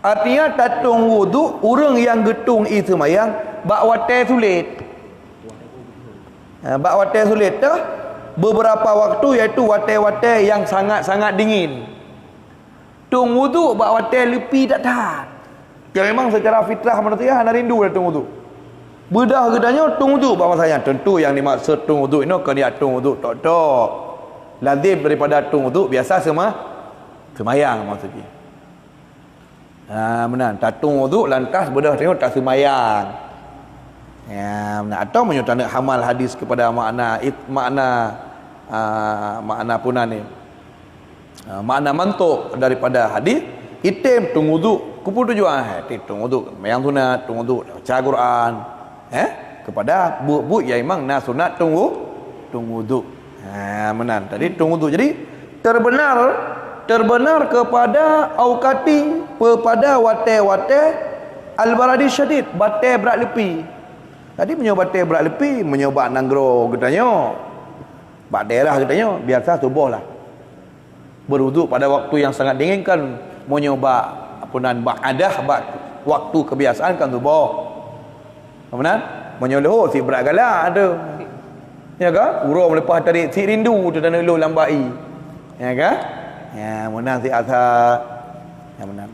Artinya tatung wudu urang yang getung itu mayang bak wate sulit. Bak wate sulit tu beberapa waktu iaitu wate-wate yang sangat-sangat dingin. Tung wudu bak wate lepi tak tahan. Yang memang secara fitrah manusia hana rindu dah tung wudu. Bedah gedanya tung wudu bak masanya. Tentu yang dimaksud tung wudu ini kan dia tung wudu tok-tok. Lazim daripada tung wudu biasa semua Semayang maksudnya. Benar. Tatung wuduk lantas bedah tengok tak semayang. Ya, benar. Atau menyutana hamal hadis kepada makna puna ni. Makna mantuk daripada hadis, itim tung wuduk. Kupu tujuan tung wuduk, mayang sunat, tung wuduk, baca Quran. Kepada bu yang memang nak sunat tung wuduk. Benar. Tadi tung wuduk. Jadi terbenar kepada aukati kepada wate al-baradi syadid, batai berat lepi. Tadi menyoba batai berat lepi, menyoba nanggro katanya. Bak daerah katanya biasa subuh lah. Berwuduk pada waktu yang sangat dingin kan menyoba apunan ba'adah waktu kebiasaan kan subuh. Benar? Menyoloh si berat galak ada. Ya ke? Urung lepas tarik si rindu tu dan lu lambai. Ya ke? Ya, menang si azhar. Ya, menang.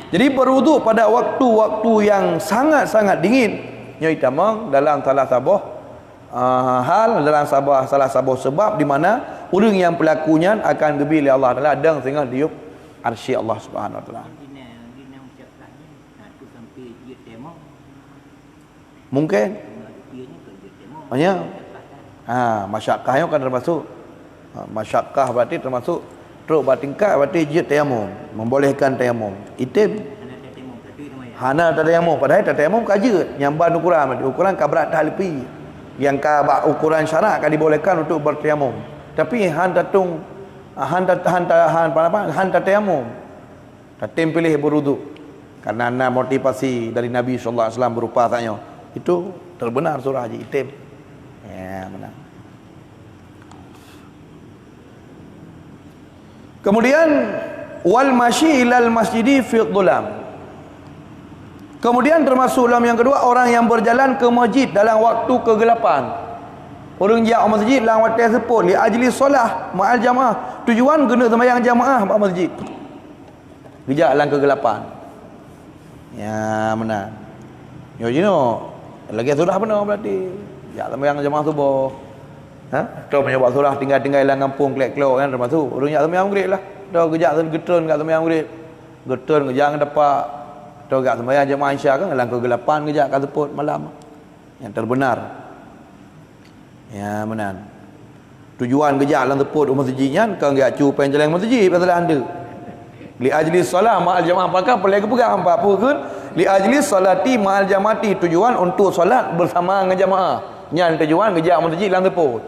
Jadi berwuduk pada waktu-waktu yang sangat-sangat dingin. Nyai tamang dalam salah sabuh dalam salah sabuh sebab di mana orang yang pelakunya akan gebili Allah Taala dan sehingga diup arsy Allah Subhanahu Wa Taala. Mungkin. Banyak. Masyakkahnya kan termasuk. Masyakkah berarti termasuk teruk bertingkat berarti jid tayamum, membolehkan tayamum. Itim hana tayamum, padahal tayamum kaje nyamban ukuran kabrat tahlipi yang ka ukuran syarak akan dibolehkan untuk bertayamum. Tapi han tayamum. Tatim pilih berwuduk karena ada motivasi dari Nabi sallallahu alaihi wasallam berupa tanya. Itu terbenar surah Haji itim. Ya, benar. Kemudian wal masyi ilal masjidi fi dhulam. Kemudian termasuk dalam yang kedua orang yang berjalan ke masjid dalam waktu kegelapan. Orang dia masjid dalam waktu seput li ajli solah ma'al jamaah. Tujuan guna sembahyang jamaah kat masjid. Gejak dalam kegelapan. Ya, benar. Yo lagi surah benar berarti. Ya sembahyang jamaah subuh. Atau menyebab surah tinggal-tinggal dalam kampung kelek-kelok kan termasuk orang yang sembahyang maghrib lah. Dah kejak getun kat sembahyang maghrib. Getun kejang depak. Dah kat sembahyang jemaah Isyak kan dalam kegelapan kejak kat seput malam. Yang terbenar. Ya benar. Tujuan kejak dalam seput masjidnya kan enggak cupai jalan masjid pasal anda. Li ajli solah ma'al jamaah pakai pelai kepegang apa pun li ajli solati ma'al jamaati tujuan untuk solat bersama dengan jamaah. Yang tujuan kejak masjid dalam seput.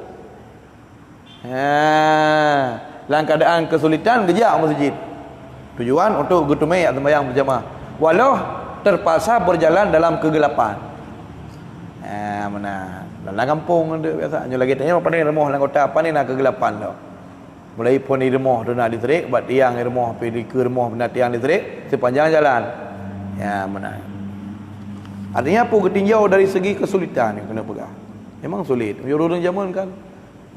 Dalam keadaan kesulitan kejak masjid. Tujuan untuk gutumai atau sembahyang berjamaah. Walau terpaksa berjalan dalam kegelapan. Mana? Dalam kampung ada biasa. Nyo lagi tanya apa ni remah dalam kota apa ni nak kegelapan tu. Mulai pun di remah tu nak diterik, buat tiang di remah, pergi ke remah benda tiang diterik sepanjang jalan. Ya, mana? Artinya apa ketinjau dari segi kesulitan yang kena pegang. Memang sulit. Orang zaman kan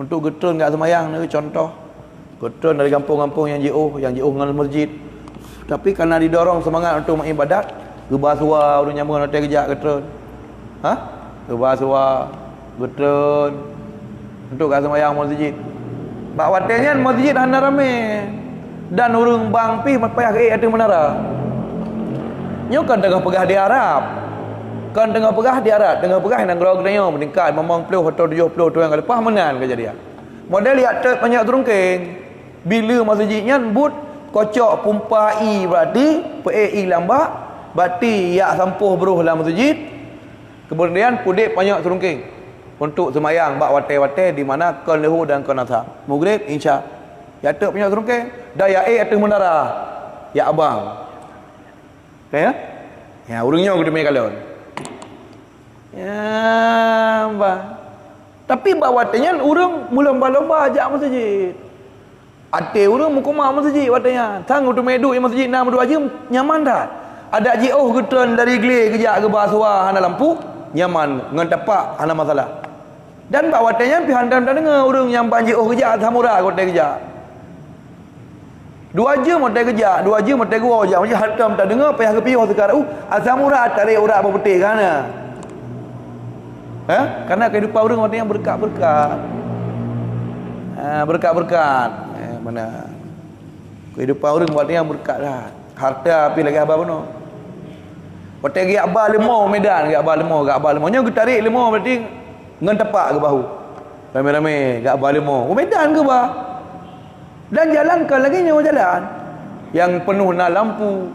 untuk getun kat semayang ni contoh. Getun dari kampung-kampung yang jauh dengan masjid. Tapi kerana didorong semangat untuk mengibadat, gebah suar orang zaman hotel kejak getun. Gebah suar getun untuk kat semayang masjid. Bak watenya masjid hana ramai. Dan orang bang pi payah ke ada menara. Nyo kan tengah pegah di Arab. Kan tengah pegah di Arab, tengah pegah nang grog dia meningkat memang 50 atau 70 tu yang lepas menan kejadian. Model lihat banyak terungking. Bila masjidnya but kocok pumpai berarti PAI lambat, berarti ya sampuh beruh dalam masjid. Kemudian pudik banyak terungking untuk semayang bak watai-watai di mana kon lehu dan kon asar. Maghrib insya. Ya tak banyak terungking. Daya atas menara. Ya abang. Ya? Ya urungnya gede mai kalon. Ya, tapi bawatnya orang mula lomba ajak masjid. Ate orang mukuma masjid watanya. Tang untuk medu masjid nama dua aja nyaman dah. Ada jauh getun dari gele kejak ke bahasa hana lampu nyaman ngan tapak hana masalah. Dan bawatnya pi handam dah dengar orang yang banjir kejak samura kota kejak. 2 jam mata kejak, 2 jam mata gua kejak macam handam tak dengar payah ke piau sekarang. Samura tarik urat apa betik kana. Karena kehidupan orang yang berkat-berkat. Berkat-berkat. Mana? Kehidupan orang buat yang berkat dah. Harta api lagi abah penuh. Waktu lagi abah lemah medan, gak abah lemah. Nya kita tarik lemah berarti ngan tepak ke bahu. Rame-rame gak abah lemah. Medan ke bah? Dan jalan ke lagi nyawa jalan yang penuh nak lampu.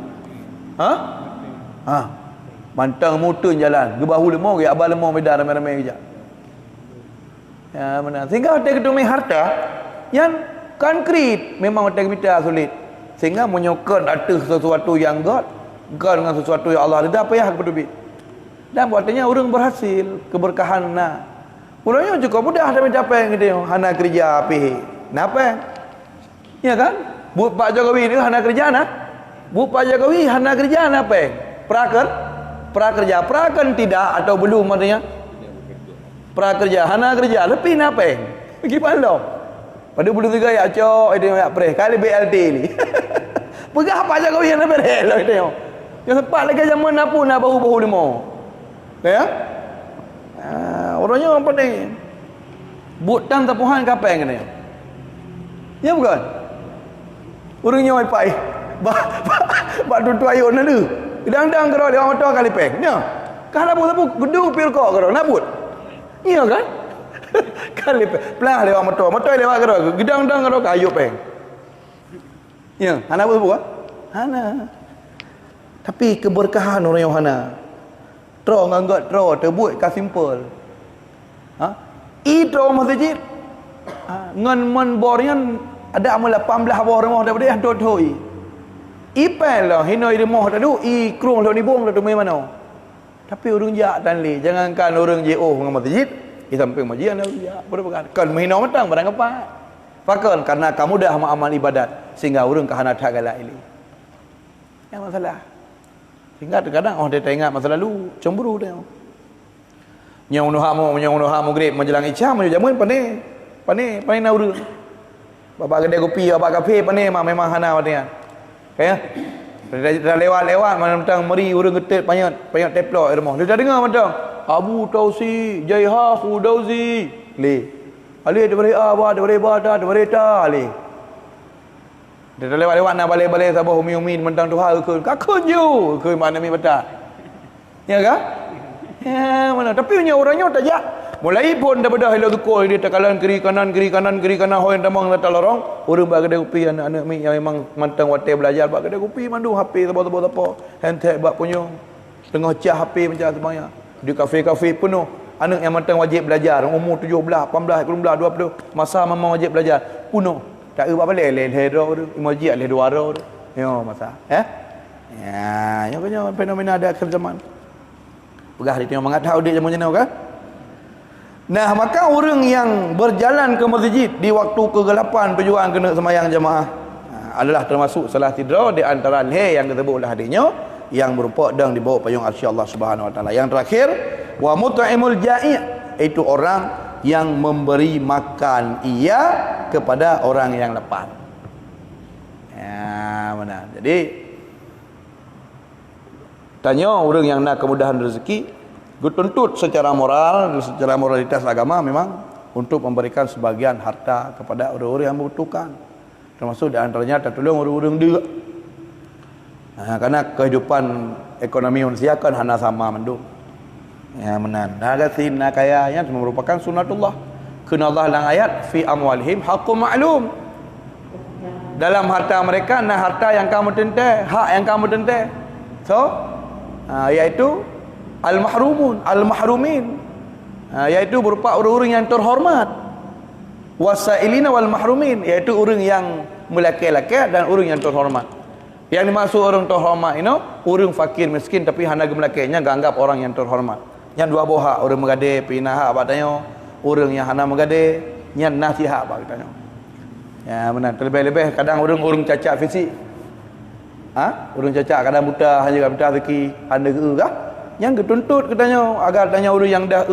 Mantang motor jalan. Ke bahu lemah, gak abah lemah medan rame-rame kejap. Ya benar. Sehingga hotel kedua harta yang konkret memang hotel kita sulit. Sehingga menyokong atas sesuatu yang God dengan sesuatu yang Allah tidak payah kepada duit. Dan buatnya orang berhasil keberkahan nak. Orangnya cukup mudah dah mencapai gitu. Hana kerja api. Napa? Ya kan? Buat Pak Jokowi ni hana kerja nak. Buat Pak Jokowi hana kerja napa? Prakerja. Prakan tidak atau belum maksudnya? Prakerja, hana kerja. Lebih napa? Gimana? Pada bulu tiga ya cok, itu ya pre. Kali BLT ni. Pegah Pak Jokowi yang napa rel itu. Yang sempat lagi zaman apa nak bahu-bahu lima. Ya? Orangnya apa ni? Butan tapuhan kapan kena? Ya bukan? Orangnya wifi. Bak tutu ayun ada. Dang-dang karo dia motor kali peng. Ya. Kalau tapu gedung pilkok karo nabut. Ya kan? Kali peng. Pelah lewat motor. Motor lewat karo. Gedang-dang karo kayu peng. Ya, hana apa buat? Hana. Tapi keberkahan orang yang hana. Tro nganggot tro terbuat ka simple. Tro masjid. Ngan men bornya ada amal 18 bor rumah daripada yang doi. Ipel lah hinoi rumah tadu I krung lo ni bong tu mana. Tapi orang jak dan le jangankan orang JO dengan masjid, di samping masjid ada jak. Kan menghina matang barang apa? Fakon karena kamu dah amal ibadat sehingga orang kahana tak galak ini. Yang masalah. Sehingga terkadang dia teringat masa lalu cemburu dia. Nyong no hamu grip menjelang isya menuju jamuan pandai nak urut. Bapak kedai kopi, bapak kafe pandai memang hana dia. Kaya dah lewat mentang meri urang getet banyak teplok rumah. Dia dah dengar mentang Abu Tausi Jaiha Khudauzi le. Ali diberi abah diberi badah diberi ta ali. Dia dah lewat nak balik sabah umi mentang Tuhan ke kakun je ke mana mi bata. Ya kan? Ya mana tapi punya orangnya tak jak. Mulai pun daripada hello tukul dia tekalan kiri kanan hoi tamang letak lorong orang bak kedai kopi anak-anak mi yang memang mantang watai belajar bak kedai kopi mandu HP apa handset bak punya tengah cah HP macam semuanya di kafe-kafe penuh anak yang mantang wajib belajar umur 17 18 19 20 masa memang wajib belajar penuh tak apa balik le emoji le dua ro yo masa ya yang punya fenomena ada akhir zaman pegah dia tengok mengatau dia zaman jenau kan. Nah, maka orang yang berjalan ke masjid di waktu kegelapan tujuan kena semayang jemaah adalah termasuk salah tidra di antara yang disebut oleh hadisnya yang berupa dan dibawa payung arsy Allah Subhanahu wa taala. Yang terakhir, wa mut'imul ja'i' itu orang yang memberi makan ia kepada orang yang lapar. Ya, benar. Jadi tanya orang yang nak kemudahan rezeki dituntut secara moral, secara moralitas agama memang untuk memberikan sebagian harta kepada orang-orang yang membutuhkan. Termasuk di antaranya tertolong orang-orang dia. Karena kehidupan ekonomi manusia kan hana sama mendung. Ya benar. Nagasin kaya yang merupakan sunatullah. Kena Allah dalam ayat fi amwalihim haqqun ma'lum. Dalam harta mereka nah harta yang kamu tentai, hak yang kamu tentai. So, iaitu al-mahrumin iaitu berupa orang-orang yang terhormat wasailina wal mahrumin iaitu orang yang melaki-laki dan orang yang terhormat. Yang dimaksud orang terhormat ini orang fakir miskin tapi hana gemelakinya ganggap orang yang terhormat. Yang dua bohak orang megade pinah hak batanya orang yang hana megade yang nasihat apa katanya. Ya benar terlebih-lebih kadang orang cacat fisik. Orang cacat kadang buta hanya buta rezeki handa ke kah? Yang dituntut katanya agar tanya orang yang dah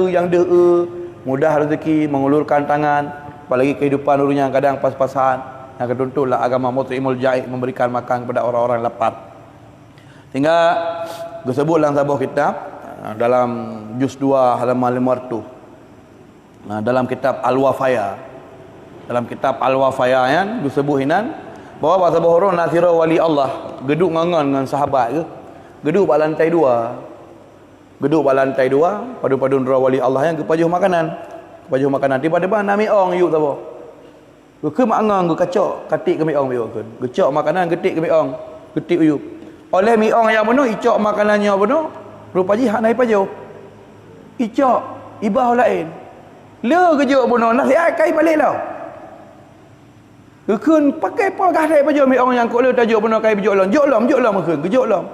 mudah rezeki mengulurkan tangan apalagi kehidupan orang yang kadang pas-pasan yang ketuntutlah agama mut'imul ja'i memberikan makan kepada orang-orang lapar. Sehingga disebut dalam sebuah kitab dalam juz 2 halaman 500 dalam kitab Al-Wafaya kan disebut hinan Bawa pasal bohong nasira wali Allah. Geduk ngangan dengan sahabat ke. Geduk kat lantai 2. Geduk kat lantai 2, padu-padu nera wali Allah yang kepajuh makanan. Kepajuh makanan tiba-tiba nak miong yuk tak apa. Ke mak ngang ke kacok, katik ke miong yuk ke. Gecok makanan getik ke miong. Getik yuk. Oleh miong yang benar icok makanannya benar. Rupa ji hak naik pajuh. Icok ibah lain. Le gejok benar nasihat kai balik lah. Keun pakai apa gahdai pajuh miong yang kok le tajuk benar kai bejok lom. Jok lom keun gejok lom.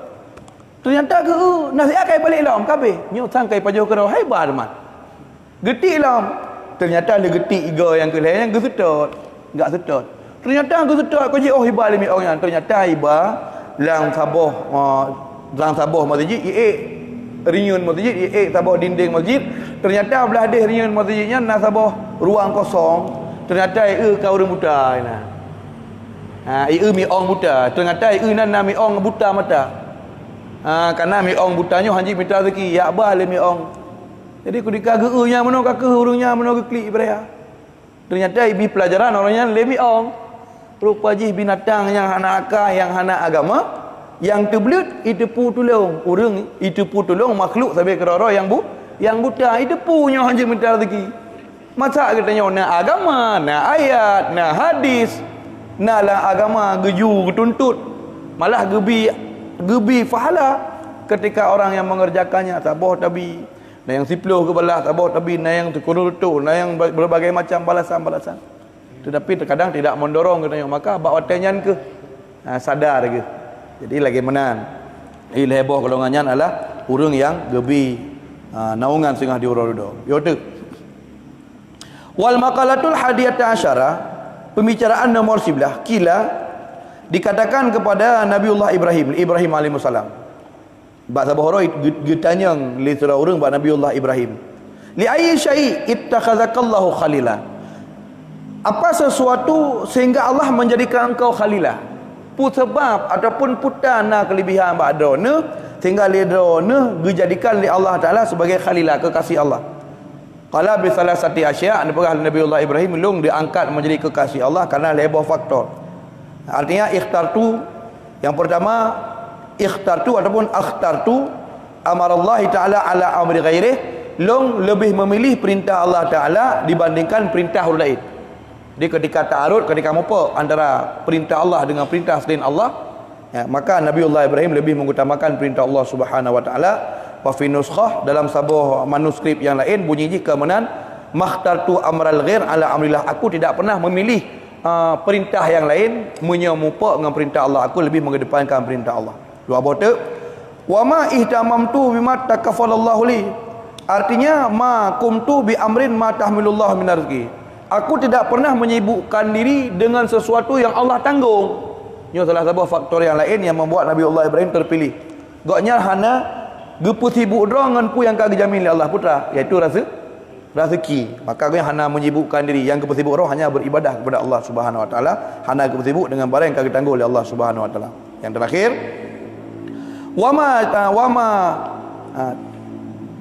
Ternyata ke nasihat kai balik lom kabeh. Nyo sang kai pajuh ke hebat mat. Getik lom. Ternyata ada getik iga yang ke lain yang ke sedot. Enggak sedot. Ternyata ke sedot ko ji oh hebat le miong yang. Ternyata iba lang saboh masjid iek rinyun masjid iek saboh dinding masjid. Ternyata belah deh rinyun masjidnya nak saboh ruang kosong. Ternyata ka orang buta nah. Miong buta. Ternyata nan miong buta mata. Karena miong butanya hanji minta rezeki ya ba le miong. Jadi kudika nya mano ka urungnya mano ke klik berea. Ternyata ibi pelajaran orangnya le miong. Rupa jih binatang yang hana akal, yang hana agama, yang terbelut itu pu tolong. Urang itu pu tolong makhluk sampai kerara yang buta itu punya hanji minta rezeki. Masa katanya nak agama, nak ayat, nak hadis, nak lah agama geju tuntut, malah gebi fahala ketika orang yang mengerjakannya tabah tabi, nah yang siploh ke balas tabah tabi, nah yang terkurutu, nah yang berbagai macam balasan. Tetapi terkadang tidak mendorong katanya, maka bak watanyan ke sadar ke. Jadi lagi menan. Heboh golongannya adalah urang yang gebi naungan singah diurut-urut. Yo tu. Wal maqalatul hadiyata asyara, pembicaraan nomor 11, kila dikatakan kepada Nabiullah Ibrahim alaihissalam. Bahasa Bahara getanyang li surah urang ba Nabiullah Ibrahim. Li ayyi syai' ittakhazakallahu khalila. Apa sesuatu sehingga Allah menjadikan engkau khalilah? Pu sebab ataupun putana kelebihan ba'dana sehingga lidana dijadikan oleh Allah Taala sebagai khalilah, kekasih Allah. Qala bi salasati asya', Nabiullah Ibrahim long diangkat menjadi kekasih Allah karena lebih faktor. Artinya ikhtartu, yang pertama ikhtartu ataupun akhtartu amarallahi ta'ala ala amri ghairih, long lebih memilih perintah Allah Ta'ala dibandingkan perintah orang lain. Jadi ketika ta'arud, ketika mupa antara perintah Allah dengan perintah selain Allah, maka Nabiullah Ibrahim lebih mengutamakan perintah Allah Subhanahu wa taala. Wa fi nuskhah, dalam sebuah manuskrip yang lain bunyi jika menan makhtartu amral ghair ala amrillah, aku tidak pernah memilih perintah yang lain menyemupa dengan perintah Allah, aku lebih mengedepankan perintah Allah. Dua bote wa ma ihtamamtu bima takaffalallahu li, artinya ma kumtu bi amrin ma tahmilullah min rizqi, aku tidak pernah menyibukkan diri dengan sesuatu yang Allah tanggung. Ini salah satu faktor yang lain yang membuat Nabiullah Ibrahim terpilih. Goknya hana gepu sibuk dengan pu yang kagak jamin oleh Allah putra, iaitu rezeki. Maka dia hana menyibukkan diri, yang gepu sibuk hanya beribadah kepada Allah Subhanahu wa taala, hana gepu sibuk dengan barang yang kagak tanggung oleh Allah Subhanahu wa taala. Yang terakhir,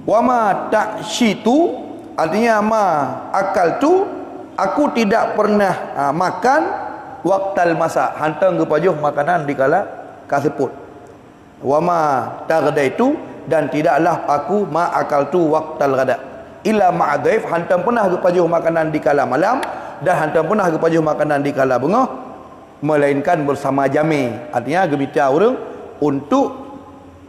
wama takshitu, artinya ma akal tu, aku tidak pernah makan waktal masa, hantang kepajuh makanan dikala kaseput. Wama taghdaitu, dan tidaklah aku ma akaltu waqtal ghada illa ma'adhaif, hantam pernah kepajuh makanan di kala malam, dan hantam pernah kepajuh makanan di kala bengah, melainkan bersama jami. Artinya gemita orang untuk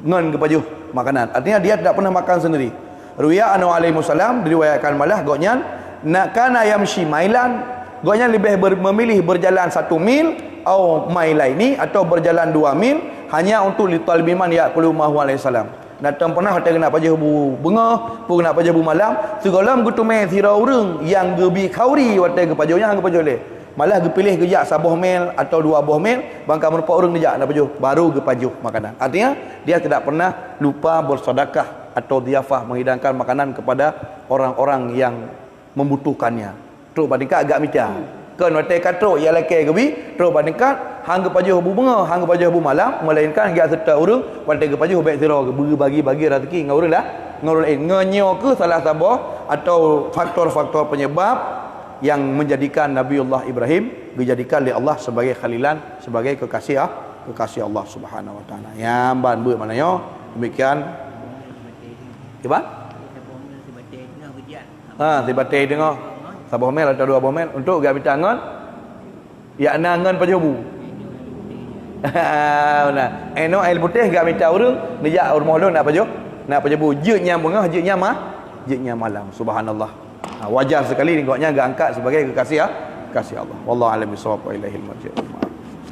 ngon kepajuh makanan, artinya dia tidak pernah makan sendiri. Ruya anu alaihi wasallam diriwayatkan malah goknya nak kana yamshi mailan, goknya lebih memilih berjalan 1 mil atau mailaini, atau berjalan 2 mil hanya untuk litalbiman yaqulu mahu alaihi salam. Datang pernah kata kena pajah bu bengah, pun kena pajah bu malam, segolam gutu me sira urang yang gebi kauri wate ke pajahnya hang pajah le. Malah gepilih kejak 1 mil atau 2 mil, bangka merupa urang dijak nak pajah baru ke pajah makanan. Artinya dia tidak pernah lupa bersedekah atau diafah menghidangkan makanan kepada orang-orang yang membutuhkannya. Terus bandingkan agak mita. Kan wate katro ya leke gebi, terus bandingkan hang pajah bu bunga, hang pajah bu malam, melainkan dia serta urang wate pajah baik sira bagi rezeki ngau urang lah, ngau urang ngenyo ke salah satu atau faktor-faktor penyebab yang menjadikan Nabiullah Ibrahim dijadikan oleh Allah sebagai khalilan, sebagai kekasih Allah Subhanahu wa taala. Yang ban buat maknanya demikian. Apa? Tiba-tiba dengar. Sabah mel atau 2 mel untuk gak bitangan ya nangan pajobu. Nah, eno air putih gak minta urang, dia rumah lu nak pajo? Nak pajobu je nyambung je malam. Subhanallah. Wajar sekali ni gaknya gak angkat sebagai kekasih Allah. Wallahu a'lam bishawab wa ilahil marji'.